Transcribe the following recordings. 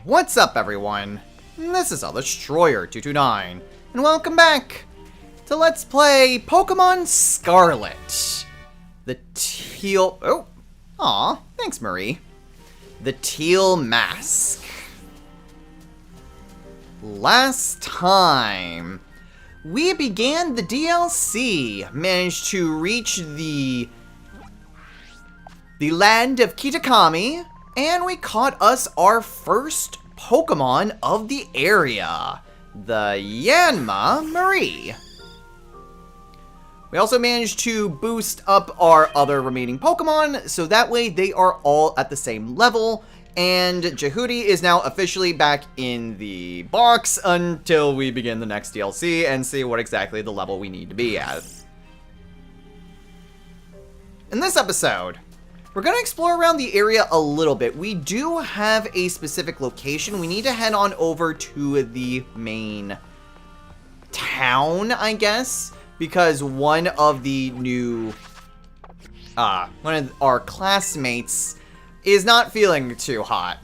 What's up, everyone? This is Destroyer229, and welcome back to Let's Play Pokemon Scarlet. The teal... Oh! Aw, thanks, Marie. The teal mask. Last time, we began the DLC, managed to reach the land of Kitakami, and we caught us our first Pokemon of the area, the Yanma Marie. We also managed to boost up our other remaining Pokemon, so that way they are all at the same level, and Jehudi is now officially back in the box until we begin the next DLC and see what exactly the level we need to be at. In this episode, we're going to explore around the area a little bit. We do have a specific location. We need to head on over to the main town, I guess, because one of the new, one of our classmates is not feeling too hot.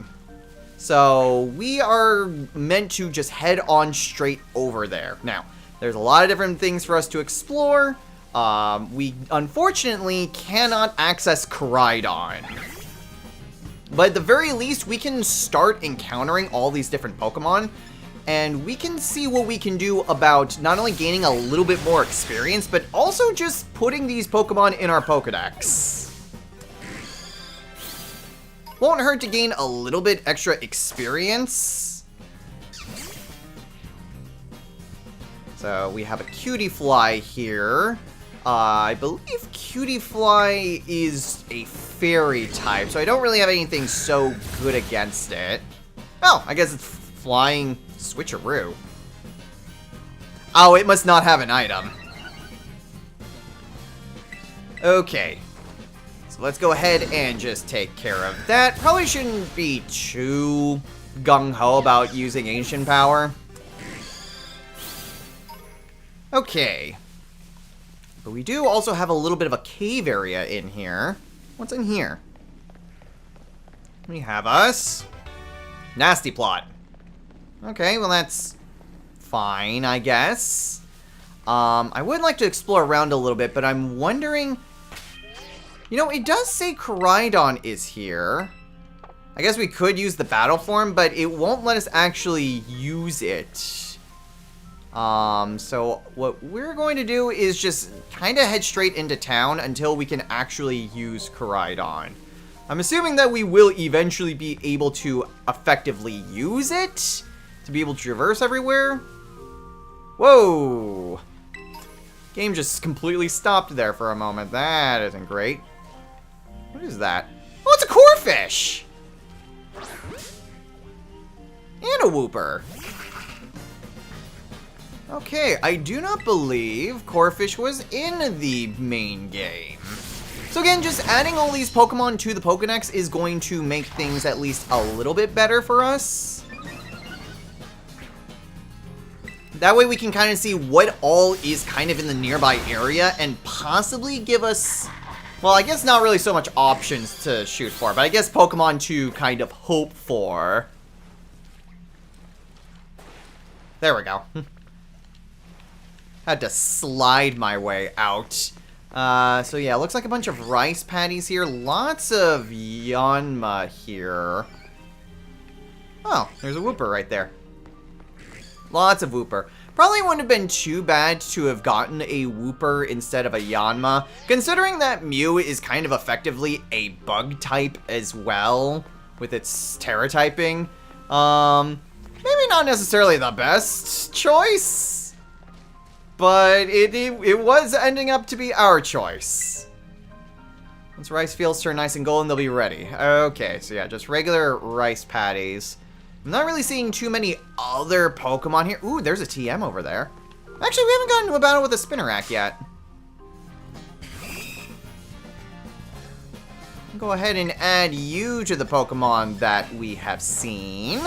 So we are meant to just head on straight over there. Now, there's a lot of different things for us to explore. We unfortunately cannot access Koraidon. But at the very least, we can start encountering all these different Pokemon, and we can see what we can do about not only gaining a little bit more experience, but also just putting these Pokemon in our Pokedex. Won't hurt to gain a little bit extra experience. So we have a Cutiefly here. I believe Cutiefly is a fairy type, so I don't really have anything so good against it. Oh, I guess it's flying switcheroo. Oh, it must not have an item. Okay. So let's go ahead and just take care of that. Probably shouldn't be too gung-ho about using Ancient Power. Okay. But we do also have a little bit of a cave area in here. What's in here? We have us. Nasty Plot. Okay, well that's fine, I guess. I would like to explore around a little bit, but I'm wondering... You know, it does say Koraidon is here. I guess we could use the battle form, but it won't let us actually use it. So what we're going to do is just kind of head straight into town until we can actually use Koraidon. I'm assuming that we will eventually be able to effectively use it to be able to traverse everywhere. Whoa! Game just completely stopped there for a moment. That isn't great. What is that? Oh, it's a Corphish! And a Wooper. Okay, I do not believe Corphish was in the main game. So again, just adding all these Pokemon to the Pokedex is going to make things at least a little bit better for us. That way we can kind of see what all is kind of in the nearby area and possibly give us, well, I guess not really so much options to shoot for, but I guess Pokemon to kind of hope for. There we go. Had to slide my way out. So yeah, looks like a bunch of rice patties here. Lots of Yanma here. Oh, there's a Wooper right there. Lots of Wooper. Probably wouldn't have been too bad to have gotten a Wooper instead of a Yanma, considering that Mew is kind of effectively a bug type as well, with its Terra typing. Maybe not necessarily the best choice. But it was ending up to be our choice. Once rice fields turn nice and golden, they'll be ready. Okay, so yeah, just regular rice patties. I'm not really seeing too many other Pokemon here. Ooh, there's a TM over there. Actually, we haven't gotten to a battle with a Spinarak yet. Go ahead and add you to the Pokemon that we have seen.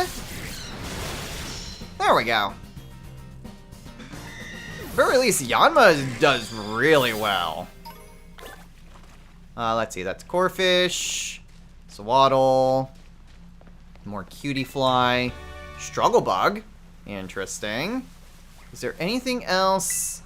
There we go. At the very least, Yanma does really well. Let's see, that's Corphish, Swaddle, More cutie fly. Struggle bug. Interesting. Is there anything else?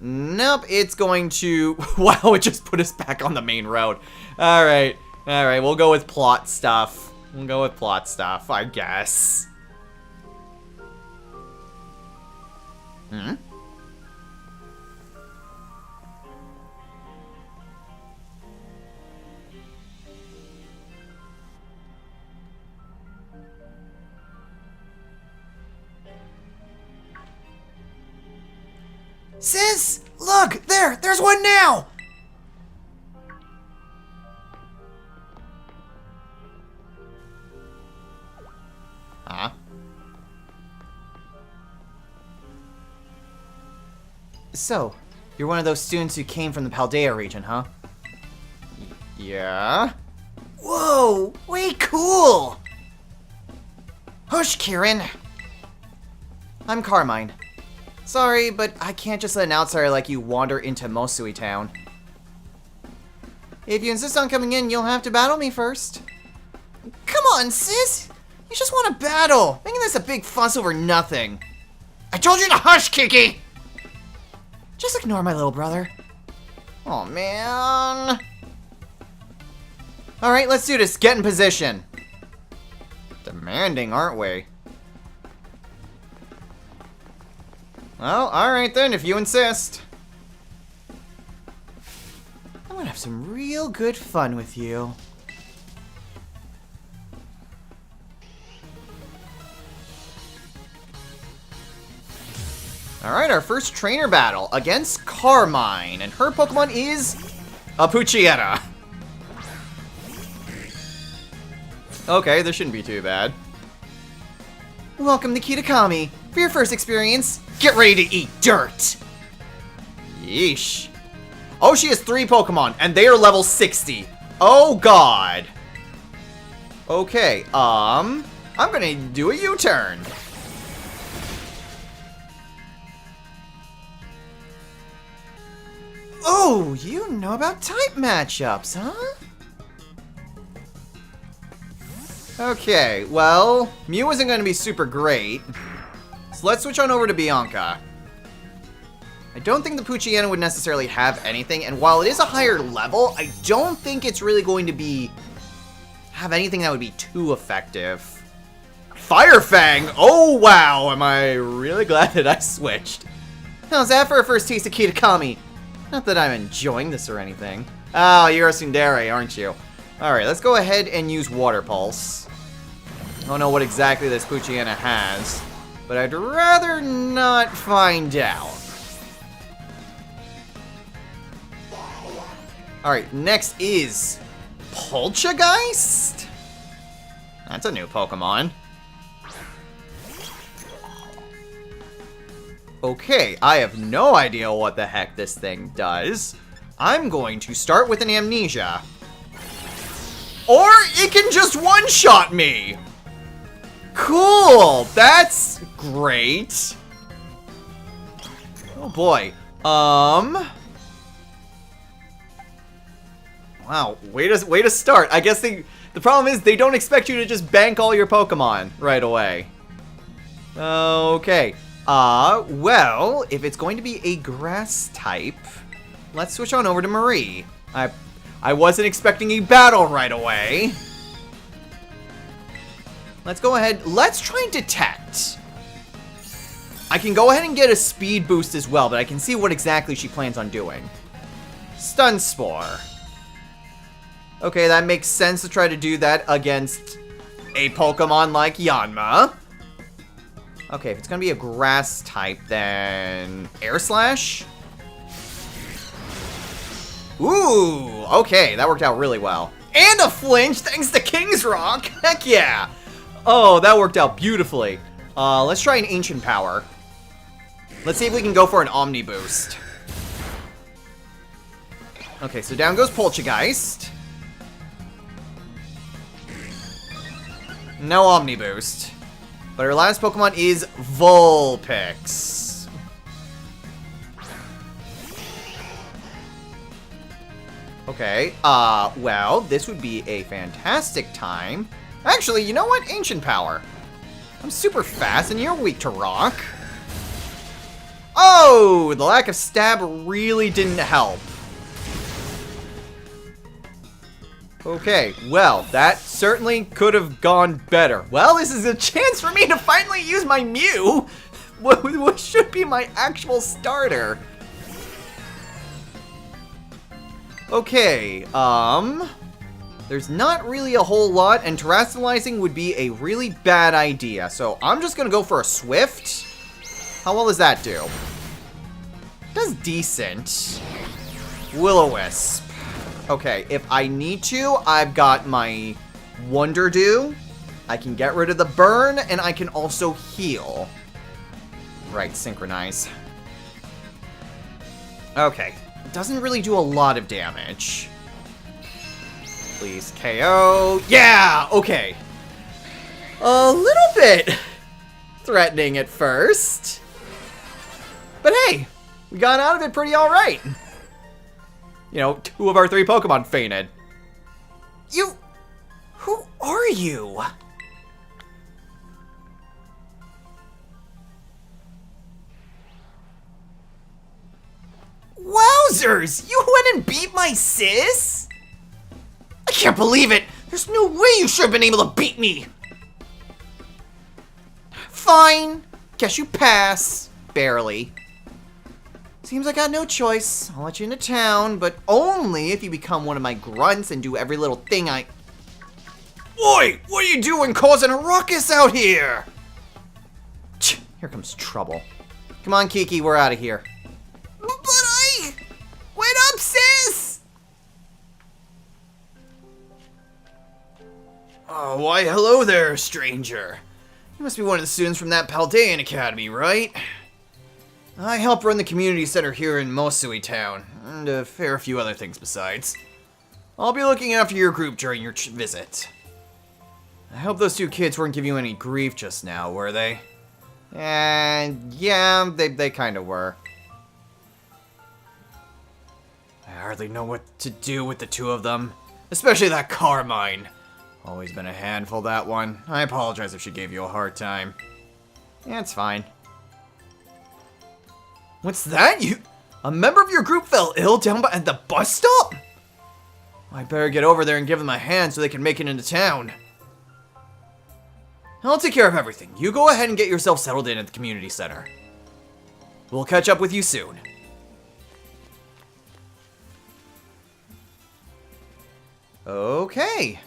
Nope, it's going to... Wow, it just put us back on the main road. Alright, we'll go with plot stuff. I guess. Hmm? Sis! Look! There's one now! Huh? So, you're one of those students who came from the Paldea region, huh? Yeah? Whoa! Way cool! Hush, Kieran! I'm Carmine. Sorry, but I can't just let an outsider like you wander into Mosui Town. If you insist on coming in, you'll have to battle me first. Come on, sis! You just want to battle! Making this a big fuss over nothing. I told you to hush, Kiki! Just ignore my little brother. Oh man. Alright, let's do this. Get in position. Demanding, aren't we? Well, alright then, if you insist. I'm gonna have some real good fun with you. Alright, our first trainer battle against Carmine, and her Pokemon is a Poochyena. Okay, this shouldn't be too bad. Welcome to Kitakami. For your first experience, get ready to eat dirt. Yeesh. Oh, she has 3 Pokemon, and they are level 60. Oh, God. Okay, I'm gonna do a U-turn. Oh, you know about type matchups, huh? Okay, well, Mew isn't going to be super great. So let's switch on over to Bianca. I don't think the Poochyena would necessarily have anything, and while it is a higher level, I don't think it's really going to have anything that would be too effective. Fire Fang! Oh, wow! Am I really glad that I switched? How's that for a first taste of Kitakami? Not that I'm enjoying this or anything. Oh, you're a Tsundere, aren't you? Alright, let's go ahead and use Water Pulse. I don't know what exactly this Poochyena has, but I'd rather not find out. Alright, next is Poltergeist? That's a new Pokemon. Okay, I have no idea what the heck this thing does. I'm going to start with an Amnesia. Or it can just one-shot me! Cool! That's great. Oh boy. Wow, way to start. I guess the problem is they don't expect you to just bank all your Pokemon right away. Okay. Well, if it's going to be a grass type, let's switch on over to Marie. I wasn't expecting a battle right away. Let's go ahead. Let's try and detect. I can go ahead and get a speed boost as well, but I can see what exactly she plans on doing. Stun Spore. Okay, that makes sense to try to do that against a Pokemon like Yanma. Okay, if it's gonna be a grass type, then Air Slash? Ooh, okay, that worked out really well. And a flinch thanks to King's Rock! Heck yeah! Oh, that worked out beautifully. Let's try an Ancient Power. Let's see if we can go for an Omni Boost. Okay, so down goes Poltergeist. No Omni Boost. But our last Pokemon is Vulpix. Okay, well, this would be a fantastic time Actually, you know what? Ancient power. I'm super fast and you're weak to rock. Oh, the lack of stab really didn't help. Okay, well, that certainly could have gone better. Well, this is a chance for me to finally use my Mew, what should be my actual starter. Okay, there's not really a whole lot, and terastallizing would be a really bad idea, so I'm just gonna go for a Swift. How well does that do? Does decent. Will-O-Wisp. Okay, if I need to, I've got my Wonder Dew. I can get rid of the burn, and I can also heal. Right, synchronize. Okay, doesn't really do a lot of damage. Please KO. Yeah, okay. A little bit threatening at first. But hey, we got out of it pretty alright. You know, 2 of our 3 Pokemon fainted. Who are you? Wowzers! You went and beat my sis? I can't believe it! There's no way you should have been able to beat me! Fine. Guess you pass. Barely. Seems I got no choice. I'll let you into town, but only if you become one of my grunts and do every little thing I... Oi! What are you doing causing a ruckus out here? Here comes trouble. Come on, Kiki, we're out of here. But I... Wait up, sis! Oh, why hello there, stranger. You must be one of the students from that Paldean Academy, right? I help run the community center here in Mosui Town, and a fair few other things besides. I'll be looking after your group during your visit. I hope those 2 kids weren't giving you any grief just now, were they? And yeah, they kind of were. I hardly know what to do with the 2 of them, especially that Carmine. Always been a handful, that one. I apologize if she gave you a hard time. Yeah, it's fine. What's that? A member of your group fell ill down at the bus stop? I better get over there and give them a hand so they can make it into town. I'll take care of everything. You go ahead and get yourself settled in at the community center. We'll catch up with you soon. Okay.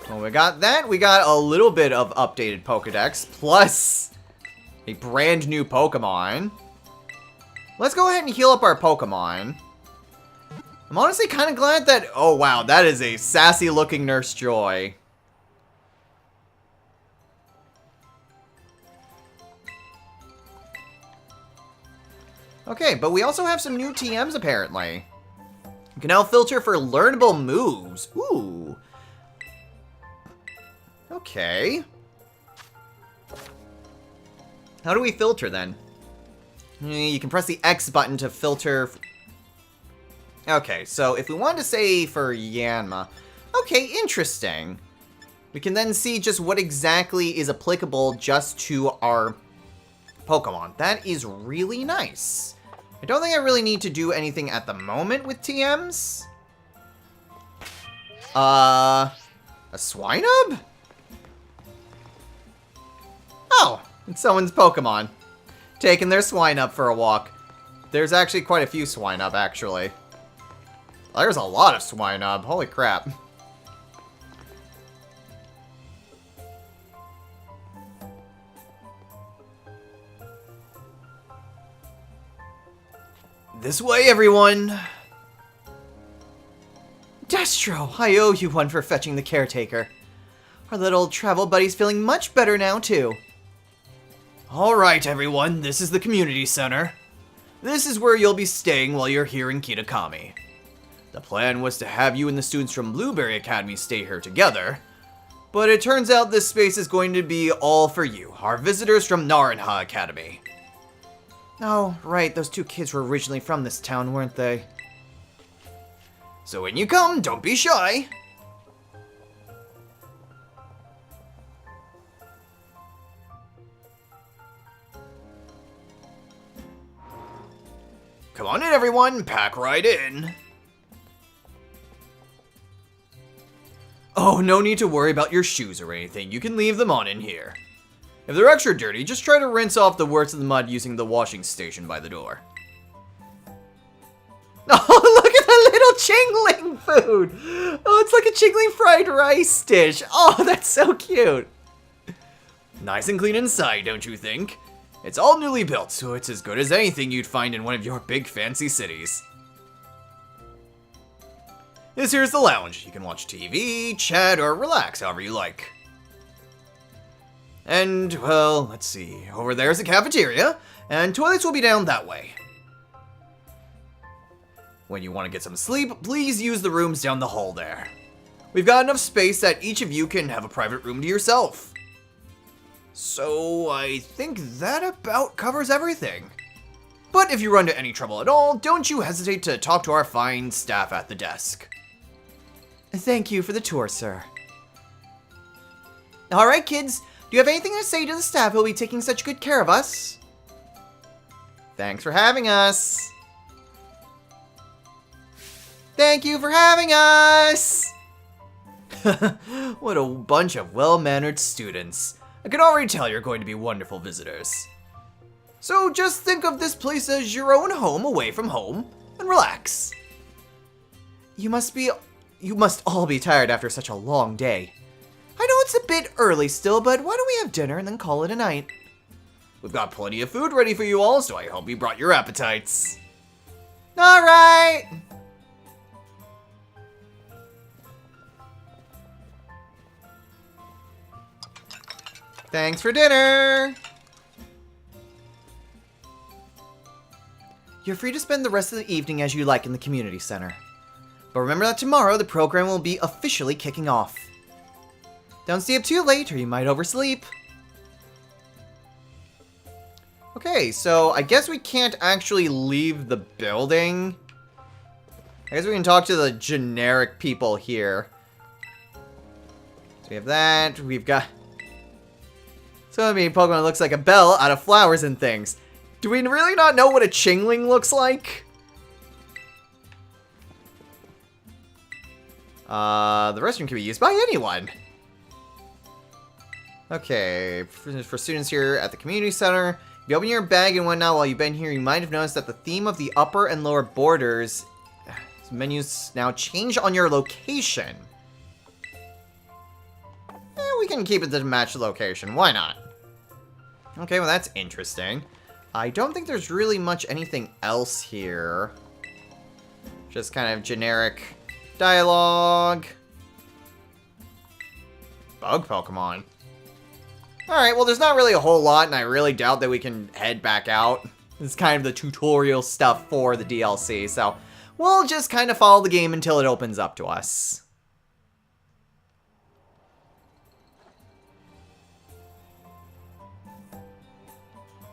Well, we got that. We got a little bit of updated Pokedex, plus a brand new Pokemon. Let's go ahead and heal up our Pokemon. I'm honestly kind of glad that... Oh, wow. That is a sassy-looking Nurse Joy. Okay, but we also have some new TMs, apparently. You can now filter for learnable moves. Ooh. Okay. How do we filter, then? You can press the X button to filter. Okay, so if we wanted to say for Yanma. Okay, interesting. We can then see just what exactly is applicable just to our Pokemon. That is really nice. I don't think I really need to do anything at the moment with TMs. A Swinub? Oh, it's someone's Pokemon. Taking their Swinub for a walk. There's actually quite a few Swinub, actually. There's a lot of Swinub. Holy crap. This way, everyone! Destro, I owe you one for fetching the caretaker. Our little travel buddy's feeling much better now, too. Alright, everyone, this is the community center. This is where you'll be staying while you're here in Kitakami. The plan was to have you and the students from Blueberry Academy stay here together, but it turns out this space is going to be all for you, our visitors from Naranha Academy. Oh, right, those 2 kids were originally from this town, weren't they? So when you come, don't be shy. Come on in, everyone. Pack right in. Oh, no need to worry about your shoes or anything. You can leave them on in here. If they're extra dirty, just try to rinse off the worst of the mud using the washing station by the door. Oh, look at that little Chingling food! Oh, it's like a Chingling fried rice dish. Oh, that's so cute. Nice and clean inside, don't you think? It's all newly built, so it's as good as anything you'd find in one of your big fancy cities. This here's the lounge. You can watch TV, chat, or relax however you like. And, well, let's see. Over there's the cafeteria, and toilets will be down that way. When you want to get some sleep, please use the rooms down the hall there. We've got enough space that each of you can have a private room to yourself. So, I think that about covers everything. But if you run into any trouble at all, don't you hesitate to talk to our fine staff at the desk. Thank you for the tour, sir. Alright, kids. Do you have anything to say to the staff who will be taking such good care of us? Thanks for having us. Thank you for having us! What a bunch of well-mannered students. I can already tell you're going to be wonderful visitors. So just think of this place as your own home away from home, and relax. You must all be tired after such a long day. I know it's a bit early still, but why don't we have dinner and then call it a night? We've got plenty of food ready for you all, so I hope you brought your appetites. Alright! Thanks for dinner! You're free to spend the rest of the evening as you like in the community center. But remember that tomorrow the program will be officially kicking off. Don't stay up too late or you might oversleep. Okay, so I guess we can't actually leave the building. I guess we can talk to the generic people here. So we have that, we've got... So, I mean, Pokemon looks like a bell out of flowers and things. Do we really not know what a Chingling looks like? The restroom can be used by anyone. Okay, for students here at the community center, if you open your bag and whatnot while you've been here, you might have noticed that the theme of the upper and lower borders menus now change on your location. We can keep it to match the location. Why not? Okay, well that's interesting. I don't think there's really much anything else here. Just kind of generic dialogue. Bug Pokemon. Alright, well there's not really a whole lot, and I really doubt that we can head back out. It's kind of the tutorial stuff for the DLC, so we'll just kind of follow the game until it opens up to us.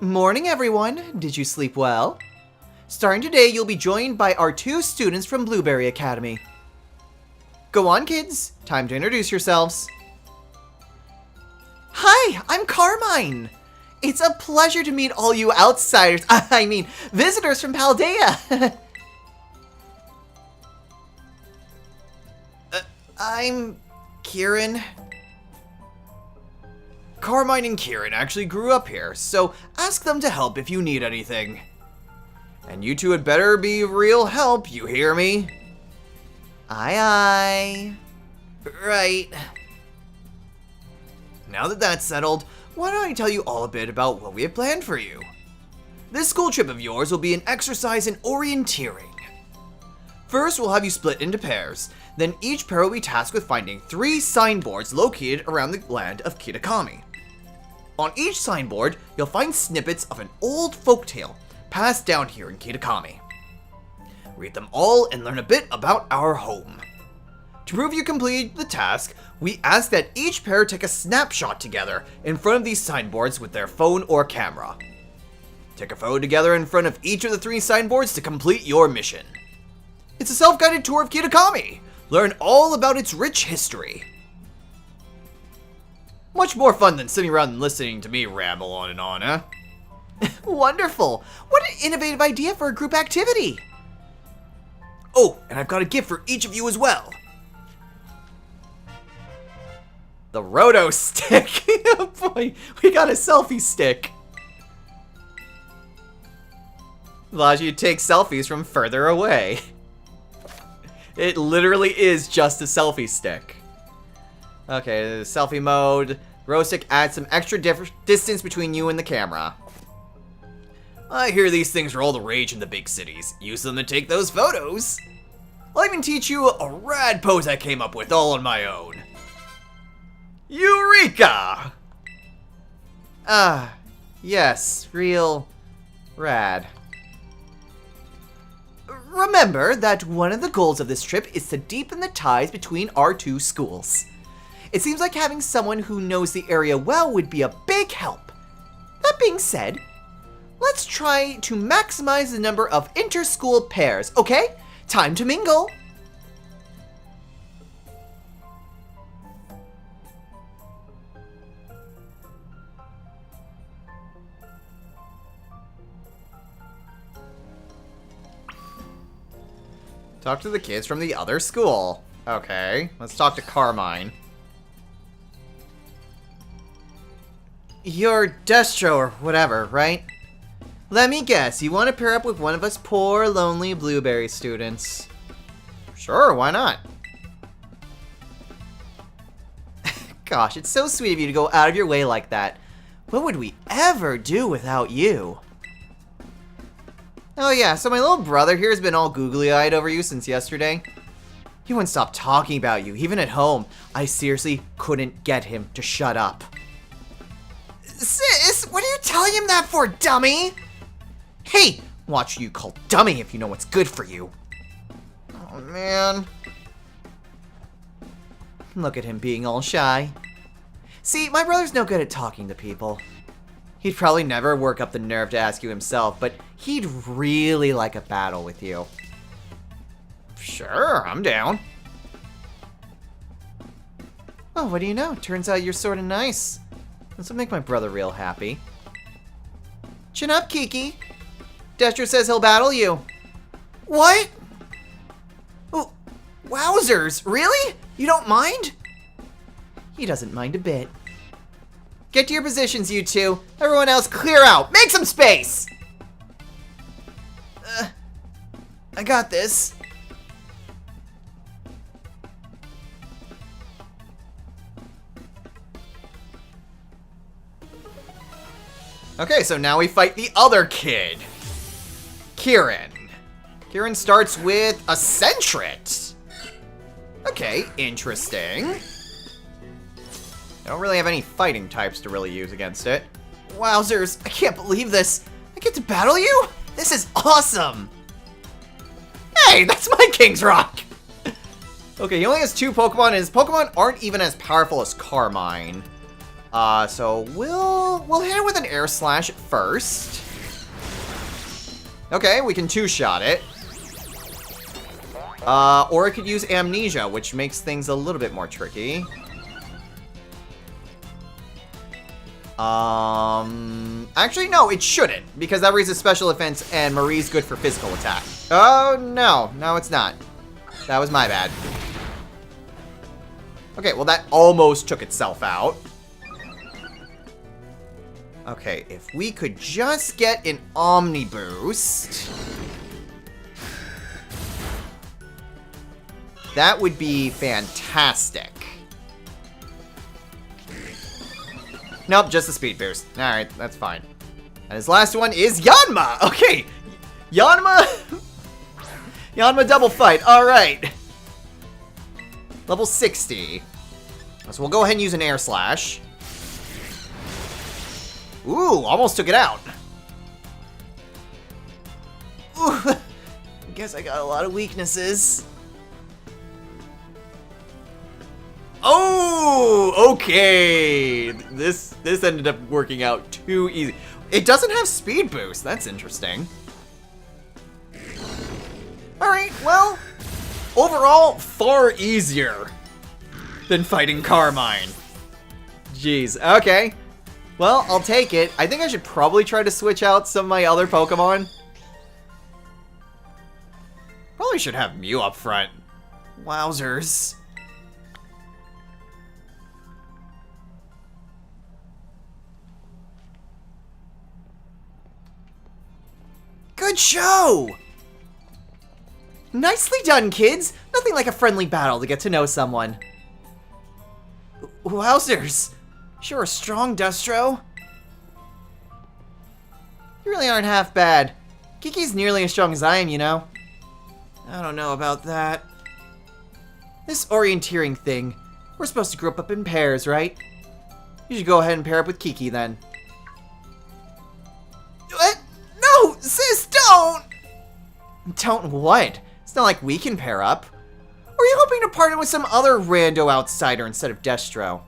Morning, everyone. Did you sleep well? Starting today, you'll be joined by our 2 students from Blueberry Academy. Go on, kids. Time to introduce yourselves. Hi, I'm Carmine. It's a pleasure to meet all you outsiders, I mean, visitors from Paldea. I'm Kieran. Carmine and Kieran actually grew up here, so ask them to help if you need anything. And you two had better be real help, you hear me? Aye aye. Right. Now that that's settled, why don't I tell you all a bit about what we have planned for you? This school trip of yours will be an exercise in orienteering. First, we'll have you split into pairs. Then each pair will be tasked with finding 3 signboards located around the land of Kitakami. On each signboard, you'll find snippets of an old folktale passed down here in Kitakami. Read them all and learn a bit about our home. To prove you completed the task, we ask that each pair take a snapshot together in front of these signboards with their phone or camera. Take a photo together in front of each of the 3 signboards to complete your mission. It's a self-guided tour of Kitakami. Learn all about its rich history. Much more fun than sitting around and listening to me ramble on and on, huh? Wonderful! What an innovative idea for a group activity! Oh, and I've got a gift for each of you as well. The Roto Stick! Oh boy, we got a selfie stick. Allows you to take selfies from further away. It literally is just a selfie stick. Okay, selfie mode. Roto Stick adds some extra distance between you and the camera. I hear these things are all the rage in the big cities. Use them to take those photos. I'll even teach you a rad pose I came up with all on my own. Eureka! Ah, yes, real rad. Remember that one of the goals of this trip is to deepen the ties between our two schools. It seems like having someone who knows the area well would be a big help. That being said, let's try to maximize the number of inter-school pairs, okay? Time to mingle! Talk to the kids from the other school. Okay, let's talk to Carmine. You're Destro or whatever, right? Let me guess, you want to pair up with one of us poor, lonely blueberry students. Sure, why not? Gosh, it's so sweet of you to go out of your way like that. What would we ever do without you? Oh yeah, so my little brother here has been all googly-eyed over you since yesterday. He wouldn't stop talking about you, even at home. I seriously couldn't get him to shut up. Sis, what are you telling him that for, dummy? Hey, watch you call dummy if you know what's good for you. Oh man. Look at him being all shy. See, my brother's no good at talking to people. He'd probably never work up the nerve to ask you himself, but he'd really like a battle with you. Sure, I'm down. Oh, what do you know? Turns out you're sorta nice. This will make my brother real happy. Chin up, Kiki. Destro says he'll battle you. What? Oh, wowzers, really? You don't mind? He doesn't mind a bit. Get to your positions, you two. Everyone else, clear out. Make some space! I got this. Okay, so now we fight the other kid. Kieran. Kieran starts with a Centret. Okay, interesting. I don't really have any fighting types to really use against it. Wowzers, I can't believe this. I get to battle you? This is awesome. Hey, that's my King's Rock. Okay, he only has 2 Pokemon, and his Pokemon aren't even as powerful as Carmine. So we'll hit it with an Air Slash at first. Okay, we can 2-shot it. Or it could use Amnesia, which makes things a little bit more tricky. Actually, no, it shouldn't, because that raises special defense and Marie's good for physical attack. Oh, no, it's not. That was my bad. Okay, well, that almost took itself out. Okay, if we could just get an Omni Boost, that would be fantastic. Nope, just a speed boost. Alright, that's fine. And his last one is Yanma! Okay, Yanma... Yanma double fight, alright. Level 60. So we'll go ahead and use an Air Slash. Ooh, almost took it out. Ooh, I guess I got a lot of weaknesses. Oh, okay. This ended up working out too easy. It doesn't have speed boost. That's interesting. All right, well, overall, far easier than fighting Carmine. Jeez, okay. Well, I'll take it. I think I should probably try to switch out some of my other Pokemon. Probably should have Mew up front. Wowzers. Good show! Nicely done, kids! Nothing like a friendly battle to get to know someone. Wowzers! Sure strong, Destro. You really aren't half bad. Kiki's nearly as strong as I am, you know. I don't know about that. This orienteering thing. We're supposed to group up in pairs, right? You should go ahead and pair up with Kiki, then. What? No! Sis, don't! Don't what? It's not like we can pair up. Or are you hoping to partner with some other rando outsider instead of Destro?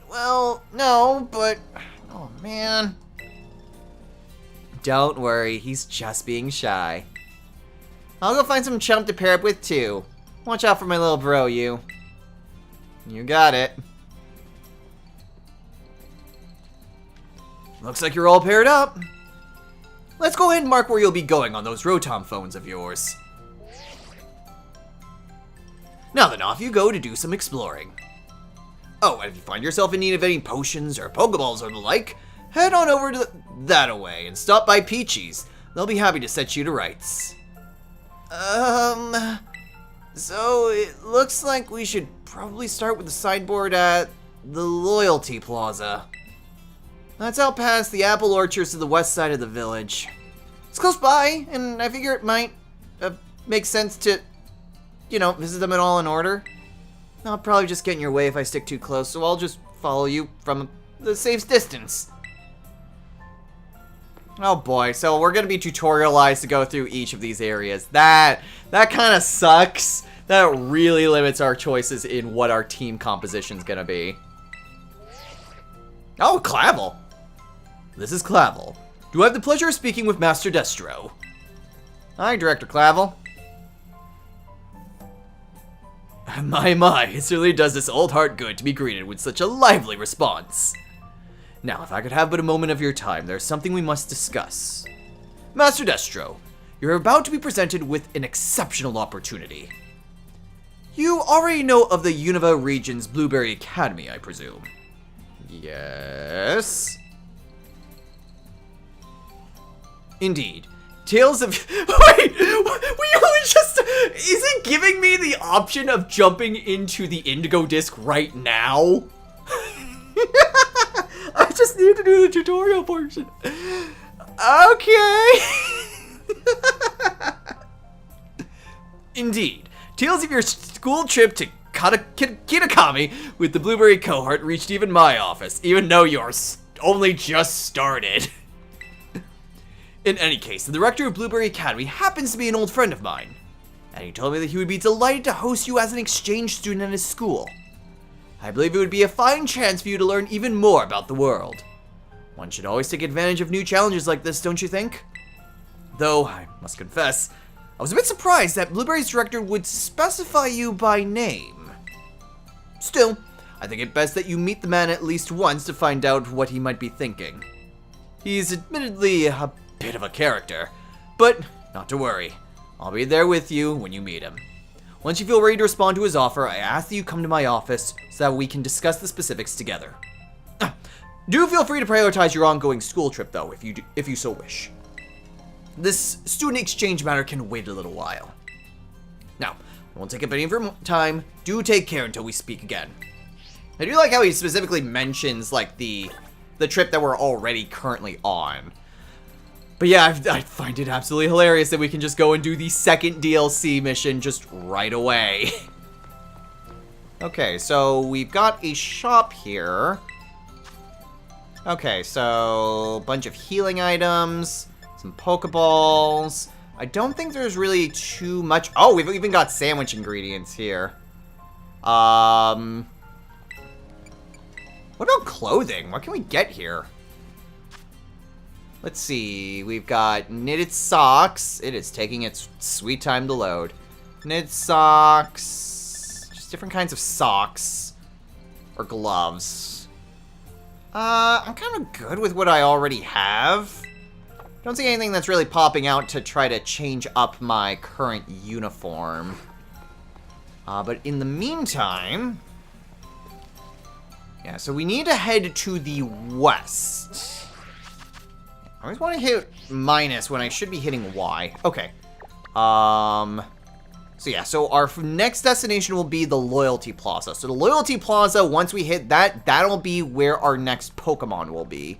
Well, no, but... Oh, man. Don't worry, he's just being shy. I'll go find some chump to pair up with, too. Watch out for my little bro, you. You got it. Looks like you're all paired up. Let's go ahead and mark where you'll be going on those Rotom phones of yours. Now then, off you go to do some exploring. Oh, and if you find yourself in need of any potions or Pokeballs or the like, head on over to that-a-way and stop by Peachy's. They'll be happy to set you to rights. So it looks like we should probably start with the sideboard at the Loyalty Plaza. That's out past the apple orchards to the west side of the village. It's close by, and I figure it might make sense to, you know, visit them all in order. I'll probably just get in your way if I stick too close, so I'll just follow you from the safe distance. Oh boy, so we're gonna be tutorialized to go through each of these areas. That kind of sucks. That really limits our choices in what our team composition's gonna be. Oh, Clavel. This is Clavel. Do I have the pleasure of speaking with Master Destro? Hi, Director Clavel. My, it certainly does this old heart good to be greeted with such a lively response. Now, if I could have but a moment of your time, there's something we must discuss. Master Destro, you're about to be presented with an exceptional opportunity. You already know of the Unova region's Blueberry Academy, I presume. Yes? Indeed. Tales of... Wait! We only just... Is it giving me the option of jumping into the Indigo Disc right now? I just need to do the tutorial portion. Okay. Indeed. Tales of your school trip to Kitakami with the Blueberry cohort reached even my office, even though you're only just started. In any case, the director of Blueberry Academy happens to be an old friend of mine, and he told me that he would be delighted to host you as an exchange student at his school. I believe it would be a fine chance for you to learn even more about the world. One should always take advantage of new challenges like this, don't you think? Though, I must confess, I was a bit surprised that Blueberry's director would specify you by name. Still, I think it best that you meet the man at least once to find out what he might be thinking. He's admittedly a bit of a character, but not to worry. I'll be there with you when you meet him. Once you feel ready to respond to his offer, I ask that you come to my office so that we can discuss the specifics together. Do feel free to prioritize your ongoing school trip, though, if you so wish. This student exchange matter can wait a little while. Now, I won't take up any of your time. Do take care until we speak again. I do like how he specifically mentions, like, the trip that we're already currently on. But yeah, I find it absolutely hilarious that we can just go and do the second DLC mission just right away. Okay, so we've got a shop here. Okay, so a bunch of healing items, some Pokeballs. I don't think there's really too much. Oh, we've even got sandwich ingredients here. What about clothing? What can we get here? Let's see, we've got knitted socks. It is taking its sweet time to load. Knitted socks, just different kinds of socks, or gloves. I'm kind of good with what I already have. Don't see anything that's really popping out to try to change up my current uniform. But in the meantime... Yeah, so we need to head to the west. I always want to hit minus when I should be hitting Y. Okay. So yeah, so our next destination will be the Loyalty Plaza. So the Loyalty Plaza, once we hit that, that'll be where our next Pokemon will be.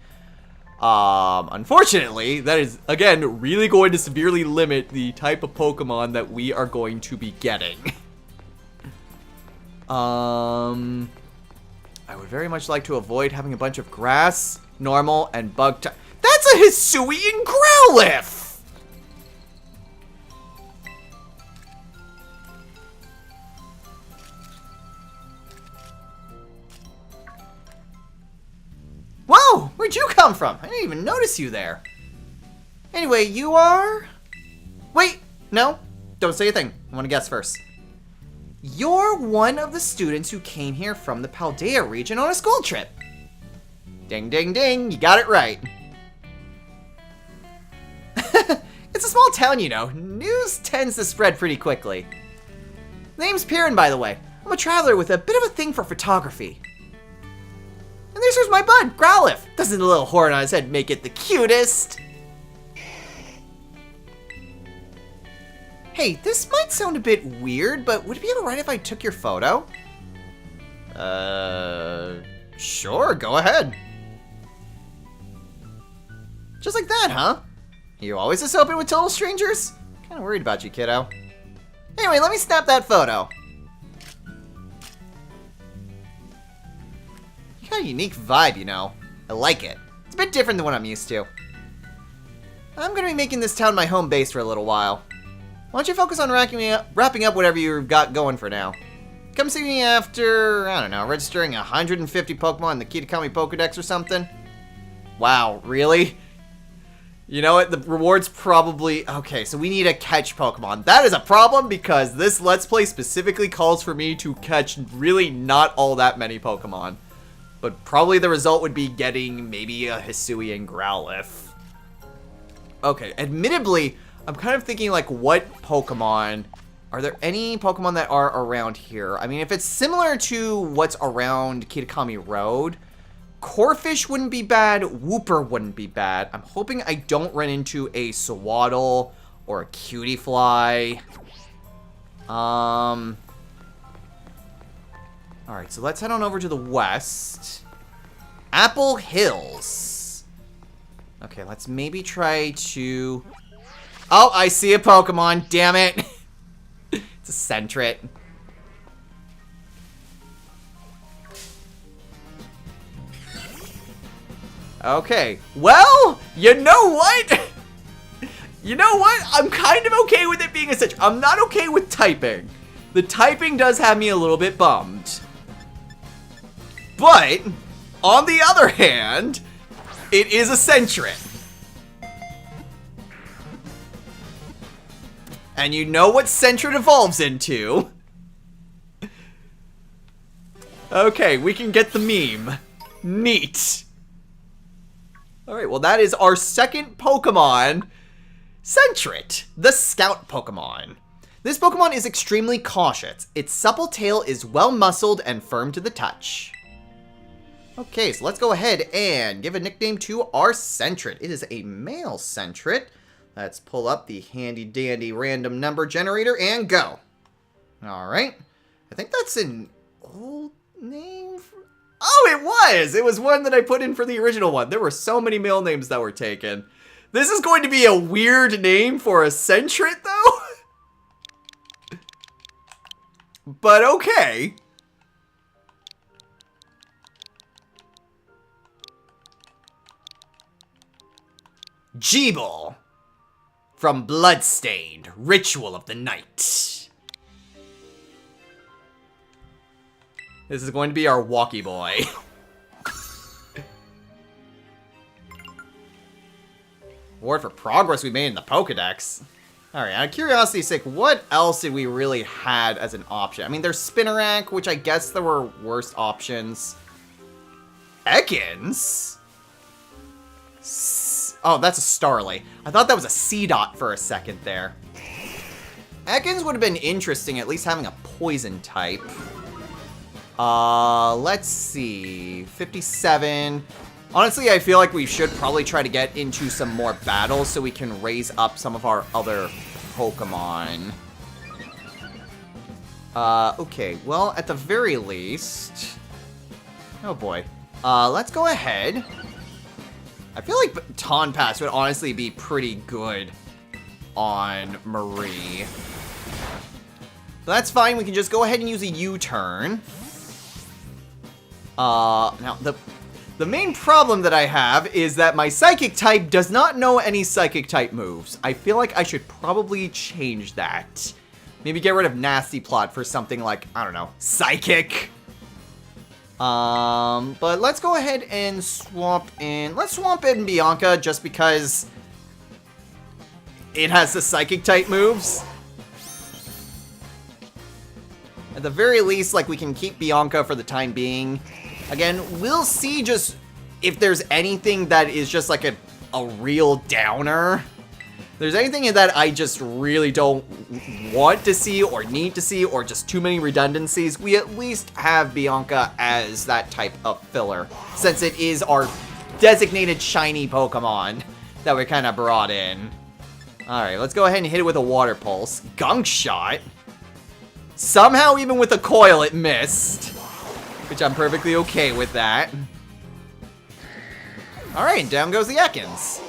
Unfortunately, that is, again, really going to severely limit the type of Pokemon that we are going to be getting. I would very much like to avoid having a bunch of grass, normal, and bug type. That's a Hisuian Growlithe! Whoa! Where'd you come from? I didn't even notice you there. Anyway, you are... Wait, no. Don't say a thing. I want to guess first. You're one of the students who came here from the Paldea region on a school trip. Ding, ding, ding. You got it right. It's a small town, you know. News tends to spread pretty quickly. Name's Piran, by the way. I'm a traveler with a bit of a thing for photography. And this was my bud, Growlithe. Doesn't the little horn on his head make it the cutest? Hey, this might sound a bit weird, but would it be alright if I took your photo? Sure, go ahead. Just like that, huh? You always this open with total strangers? Kinda worried about you, kiddo. Anyway, let me snap that photo. You got a unique vibe, you know. I like it. It's a bit different than what I'm used to. I'm gonna be making this town my home base for a little while. Why don't you focus on wrapping up whatever you've got going for now. Come see me after, I don't know, registering 150 Pokemon in the Kitakami Pokedex or something. Wow, really? You know what, the reward's probably... Okay, so we need to catch Pokemon. That is a problem because this Let's Play specifically calls for me to catch really not all that many Pokemon. But probably the result would be getting maybe a Hisuian Growlithe. Okay, admittedly, I'm kind of thinking like what Pokemon... Are there any Pokemon that are around here? I mean, if it's similar to what's around Kitakami Road, Corphish wouldn't be bad, Wooper wouldn't be bad. I'm hoping I don't run into a Swaddle or a Cutiefly. Alright, so let's head on over to the west. Apple Hills. Okay, let's maybe try to... Oh, I see a Pokemon, damn it. It's a Sentret. Okay, well, you know what? You know what? I'm kind of okay with it being a Sentret. I'm not okay with typing. The typing does have me a little bit bummed. But, on the other hand, it is a Sentret. And you know what Sentret evolves into. Okay, we can get the meme. Neat. Alright, well that is our second Pokemon, Sentret, the Scout Pokemon. This Pokemon is extremely cautious. Its supple tail is well muscled and firm to the touch. Okay, so let's go ahead and give a nickname to our Sentret. It is a male Sentret. Let's pull up the handy dandy random number generator and go. Alright. I think that's an old name. Oh, it was! It was one that I put in for the original one. There were so many male names that were taken. This is going to be a weird name for a Sentret, though. But okay. Jeeble. From Bloodstained, Ritual of the Night. This is going to be our walkie boy. Award for progress we made in the Pokedex. Alright, out of curiosity's sake, what else did we really had as an option? I mean, there's Spinarak, which I guess there were worse options. Ekans? Oh, that's a Starly. I thought that was a C-Dot for a second there. Ekans would have been interesting, at least having a poison type. Let's see. 57. Honestly, I feel like we should probably try to get into some more battles so we can raise up some of our other Pokemon. Okay. Well, at the very least... Oh, boy. Let's go ahead. I feel like Baton Pass would honestly be pretty good on Marie. But that's fine. We can just go ahead and use a U-turn. Now, the main problem that I have is that my Psychic type does not know any Psychic type moves. I feel like I should probably change that. Maybe get rid of Nasty Plot for something like, I don't know, Psychic. But let's go ahead and swap in. Let's swap in Bianca just because it has the Psychic type moves. At the very least, like, we can keep Bianca for the time being. Again, we'll see just if there's anything that is just like a real downer. If there's anything that I just really don't want to see or need to see or just too many redundancies, we at least have Bianca as that type of filler, since it is our designated shiny Pokemon that we kind of brought in. Alright, let's go ahead and hit it with a Water Pulse. Gunk Shot. Somehow, even with a coil, it missed. Which I'm perfectly okay with that. Alright, down goes the Ekans.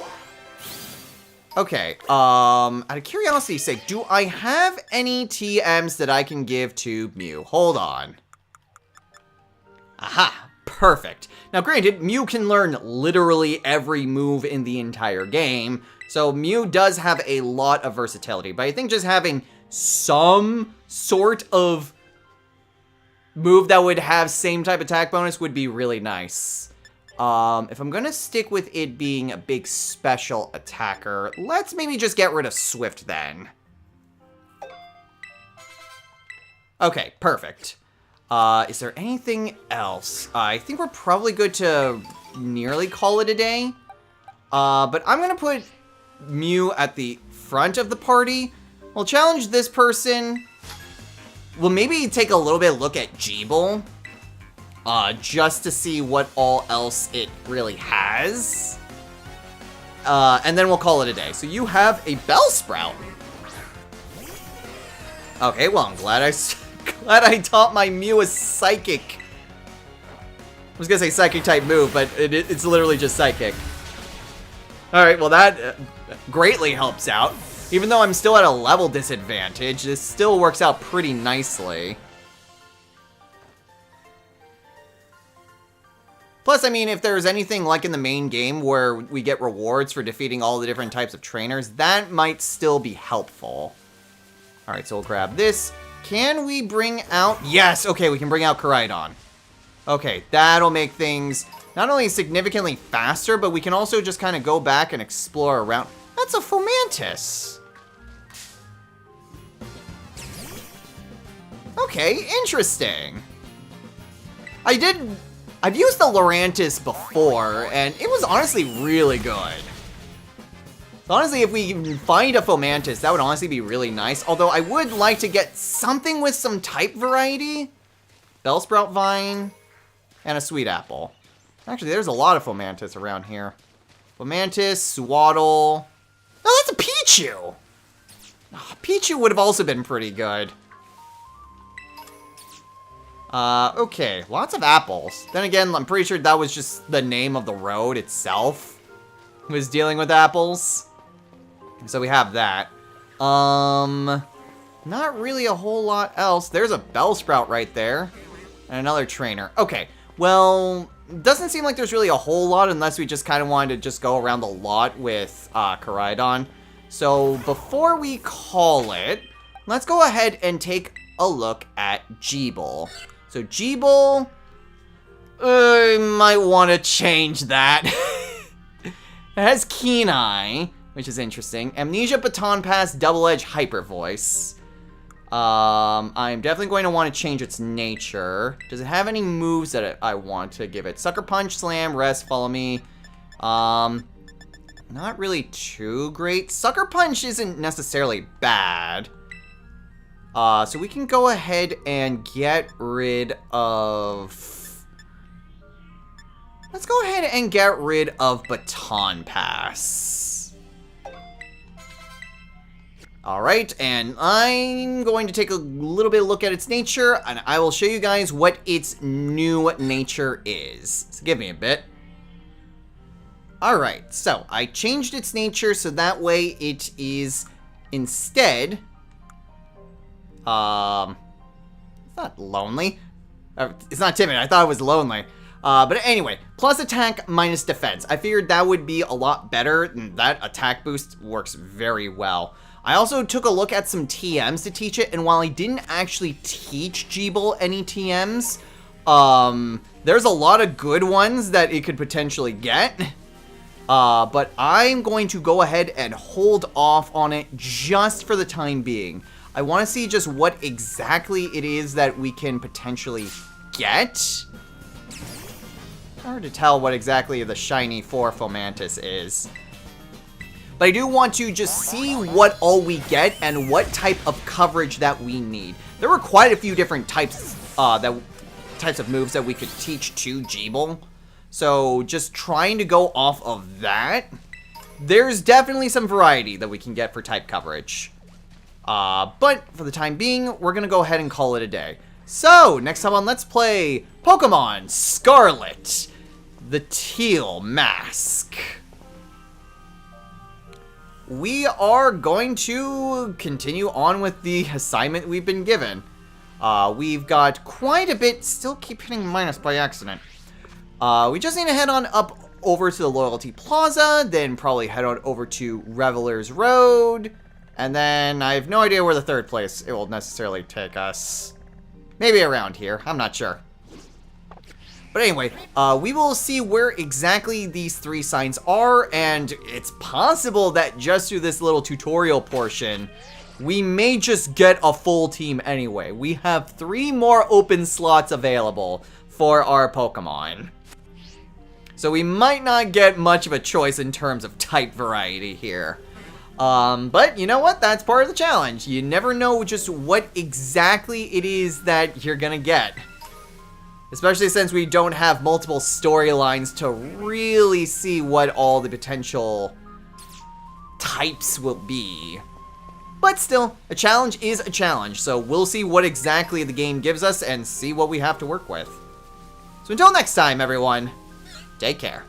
Okay, out of curiosity's sake, do I have any TMs that I can give to Mew? Hold on. Aha, perfect. Now granted, Mew can learn literally every move in the entire game, so Mew does have a lot of versatility, but I think just having some sort of move that would have same type attack bonus would be really nice. If I'm gonna stick with it being a big special attacker, let's maybe just get rid of Swift then. Okay, perfect. Is there anything else? I think we're probably good to nearly call it a day. But I'm gonna put Mew at the front of the party. We'll challenge this person. We'll maybe take a little bit of a look at Jeeble. Just to see what all else it really has. And then we'll call it a day. So you have a Bellsprout. Okay, well, I'm glad I taught my Mew a Psychic. I was gonna say Psychic type move, but it's literally just Psychic. Alright, well that greatly helps out. Even though I'm still at a level disadvantage, this still works out pretty nicely. Plus, I mean, if there's anything like in the main game where we get rewards for defeating all the different types of trainers, that might still be helpful. Alright, so we'll grab this. Can we bring out... Yes! Okay, we can bring out Koraidon. Okay, that'll make things not only significantly faster, but we can also just kind of go back and explore around... That's a Fomantis! Okay, interesting. I've used the Lurantis before, and it was honestly really good. So honestly, if we can find a Fomantis, that would honestly be really nice. Although I would like to get something with some type variety. Bellsprout Vine, and a Sweet Apple. Actually, there's a lot of Fomantis around here. Fomantis, Swaddle. No, that's a Pichu! Oh, Pichu would have also been pretty good. Okay, lots of apples. Then again, I'm pretty sure that was just the name of the road itself. Was dealing with apples. So we have that. Not really a whole lot else. There's a Bellsprout right there. And another trainer. Okay, well, doesn't seem like there's really a whole lot unless we just kind of wanted to just go around the lot with Koraidon. So before we call it, let's go ahead and take a look at Jeeble. So Jeeble, might want to change that. It has Keen Eye, which is interesting. Amnesia, Baton Pass, Double Edge, Hyper Voice. I'm definitely going to want to change its nature. Does it have any moves that I want to give it? Sucker Punch, Slam, Rest, Follow Me. Not really too great. Sucker Punch isn't necessarily bad. So we can go ahead and get rid of... Let's go ahead and get rid of Baton Pass. Alright, and I'm going to take a little bit of a look at its nature, and I will show you guys what its new nature is. So give me a bit. Alright, so I changed its nature so that way it is instead... it's not lonely. It's not timid. I thought it was lonely. But anyway, plus attack, minus defense. I figured that would be a lot better, and that attack boost works very well. I also took a look at some TMs to teach it, and while I didn't actually teach Jeeble any TMs, there's a lot of good ones that it could potentially get. But I'm going to go ahead and hold off on it just for the time being. I want to see just what exactly it is that we can potentially get. Hard to tell what exactly the shiny Fomantis is. But I do want to just see what all we get and what type of coverage that we need. There were quite a few different types of moves that we could teach to Jeeble. So just trying to go off of that, there's definitely some variety that we can get for type coverage. But for the time being, we're going to go ahead and call it a day. So, next time on Let's Play Pokemon Scarlet, the Teal Mask. We are going to continue on with the assignment we've been given. We've got quite a bit, still keep hitting minus by accident. We just need to head on up over to the Loyalty Plaza, then probably head on over to Revelers Road, and then I have no idea where the third place it will necessarily take us. Maybe around here, I'm not sure. But anyway, we will see where exactly these three signs are, and it's possible that just through this little tutorial portion, we may just get a full team anyway. We have 3 more open slots available for our Pokemon. So we might not get much of a choice in terms of type variety here. But you know what? That's part of the challenge. You never know just what exactly it is that you're gonna get. Especially since we don't have multiple storylines to really see what all the potential types will be. But still, a challenge is a challenge, so we'll see what exactly the game gives us and see what we have to work with. So until next time, everyone, take care.